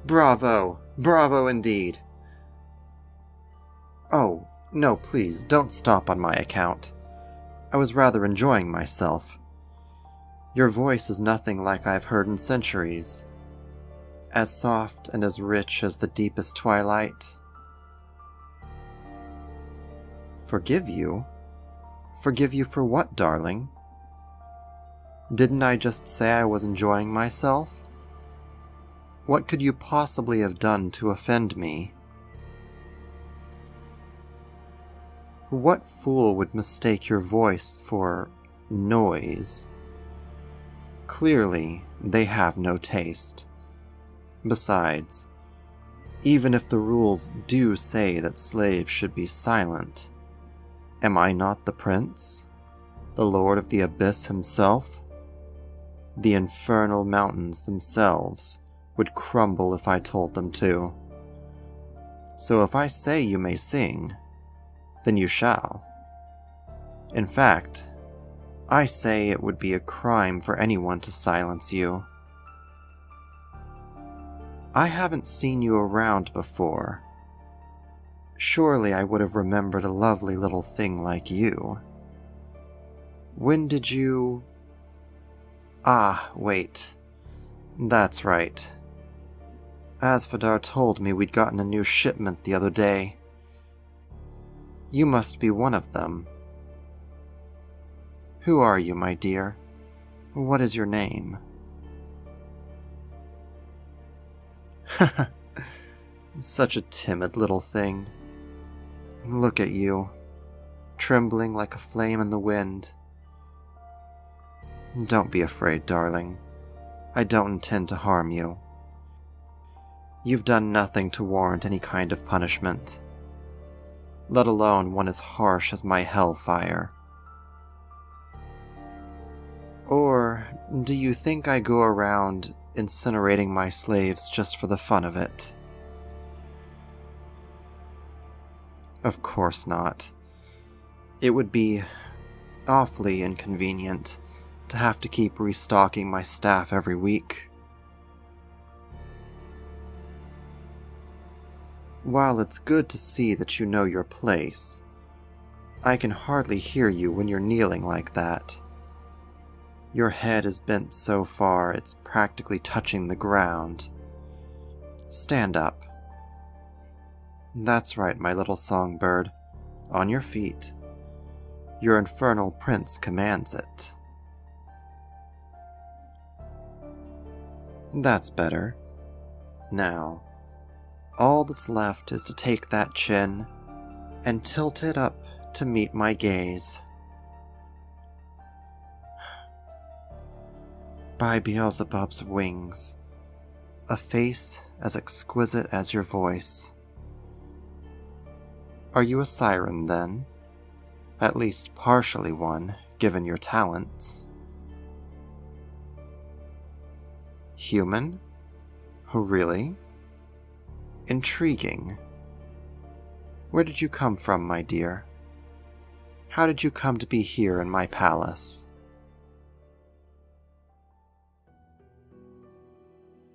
Bravo! Bravo indeed! Oh, no, please, don't stop on my account. I was rather enjoying myself. Your voice is nothing like I've heard in centuries. As soft and as rich as the deepest twilight. Forgive you? Forgive you for what, darling? Didn't I just say I was enjoying myself? What could you possibly have done to offend me? What fool would mistake your voice for noise? Clearly, they have no taste. Besides, even if the rules do say that slaves should be silent, am I not the prince? The lord of the abyss himself? The infernal mountains themselves would crumble if I told them to. So if I say you may sing, then you shall. In fact, I say it would be a crime for anyone to silence you. I haven't seen you around before. Surely I would have remembered a lovely little thing like you. When did you... Ah, wait. That's right. Asfadar told me we'd gotten a new shipment the other day. You must be one of them. Who are you, my dear? What is your name? Such a timid little thing. Look at you, trembling like a flame in the wind. Don't be afraid, darling. I don't intend to harm you. You've done nothing to warrant any kind of punishment, let alone one as harsh as my hellfire. Or do you think I go around incinerating my slaves just for the fun of it? Of course not. It would be awfully inconvenient to have to keep restocking my staff every week. While it's good to see that you know your place, I can hardly hear you when you're kneeling like that. Your head is bent so far it's practically touching the ground. Stand up. That's right, my little songbird. On your feet. Your infernal prince commands it. That's better. Now, all that's left is to take that chin and tilt it up to meet my gaze. By Beelzebub's wings, a face as exquisite as your voice. Are you a siren, then? At least partially one, given your talents. Human? Oh, really? Intriguing. Where did you come from, my dear? How did you come to be here in my palace?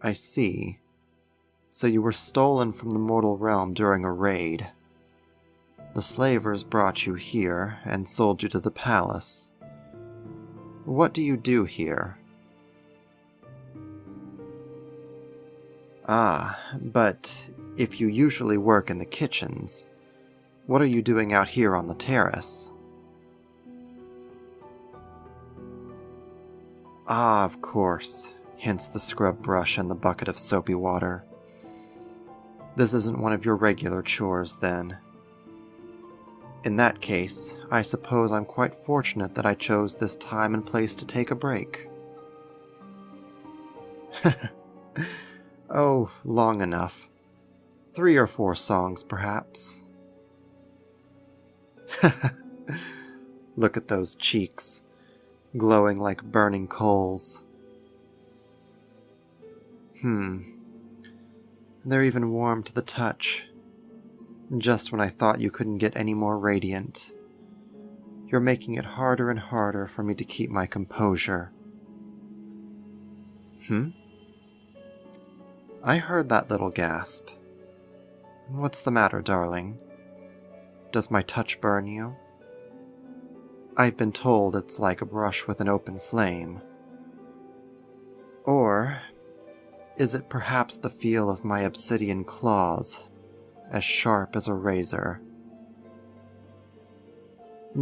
I see. So you were stolen from the mortal realm during a raid. The slavers brought you here and sold you to the palace. What do you do here? Ah, but if you usually work in the kitchens, what are you doing out here on the terrace? Ah, of course, hence the scrub brush and the bucket of soapy water. This isn't one of your regular chores, then. In that case, I suppose I'm quite fortunate that I chose this time and place to take a break. Oh, long enough. 3 or 4 songs, perhaps. Look at those cheeks, glowing like burning coals. They're even warm to the touch. Just when I thought you couldn't get any more radiant. You're making it harder and harder for me to keep my composure. I heard that little gasp. What's the matter, darling? Does my touch burn you? I've been told it's like a brush with an open flame. Or is it perhaps the feel of my obsidian claws, as sharp as a razor?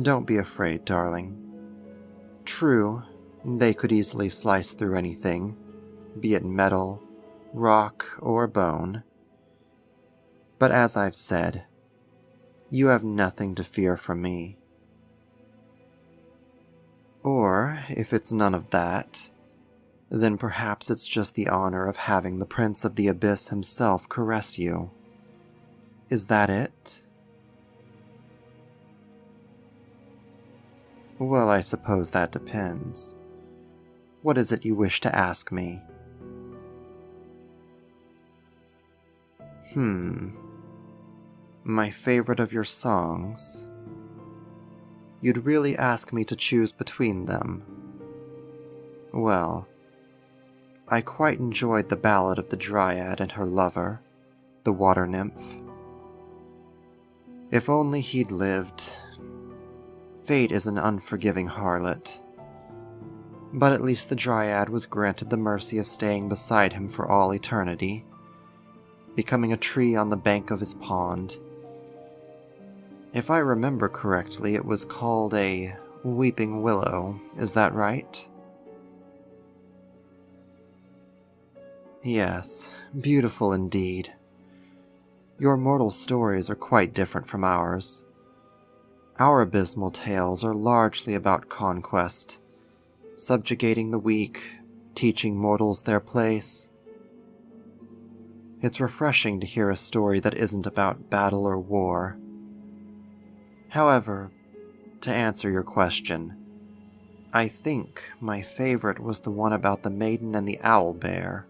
Don't be afraid, darling. True, they could easily slice through anything, be it metal, rock, or bone. But as I've said, you have nothing to fear from me. Or, if it's none of that, then perhaps it's just the honor of having the Prince of the Abyss himself caress you. Is that it? Well, I suppose that depends. What is it you wish to ask me? My favorite of your songs? You'd really ask me to choose between them? Well, I quite enjoyed the ballad of the Dryad and her lover, the water nymph. If only he'd lived. Fate is an unforgiving harlot. But at least the Dryad was granted the mercy of staying beside him for all eternity, becoming a tree on the bank of his pond. If I remember correctly, it was called a weeping willow, is that right? Yes, beautiful indeed. Your mortal stories are quite different from ours. Our abysmal tales are largely about conquest, subjugating the weak, teaching mortals their place. It's refreshing to hear a story that isn't about battle or war. However, to answer your question, I think my favorite was the one about the maiden and the owl bear.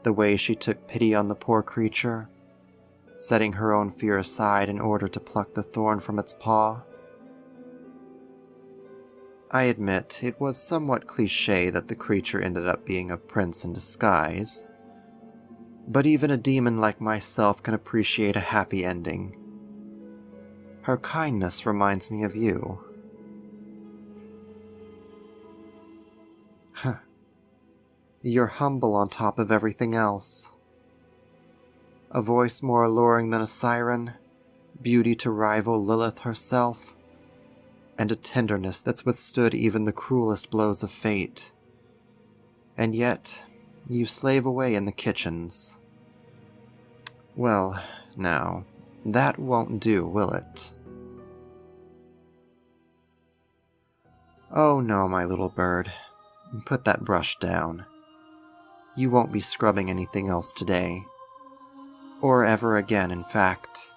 The way she took pity on the poor creature, setting her own fear aside in order to pluck the thorn from its paw. I admit it was somewhat cliché that the creature ended up being a prince in disguise, but even a demon like myself can appreciate a happy ending. Her kindness reminds me of you. Huh. You're humble on top of everything else. A voice more alluring than a siren, beauty to rival Lilith herself, and a tenderness that's withstood even the cruelest blows of fate. And yet, you slave away in the kitchens. Well, now, that won't do, will it? Oh no, my little bird. Put that brush down. You won't be scrubbing anything else today. Or ever again, in fact.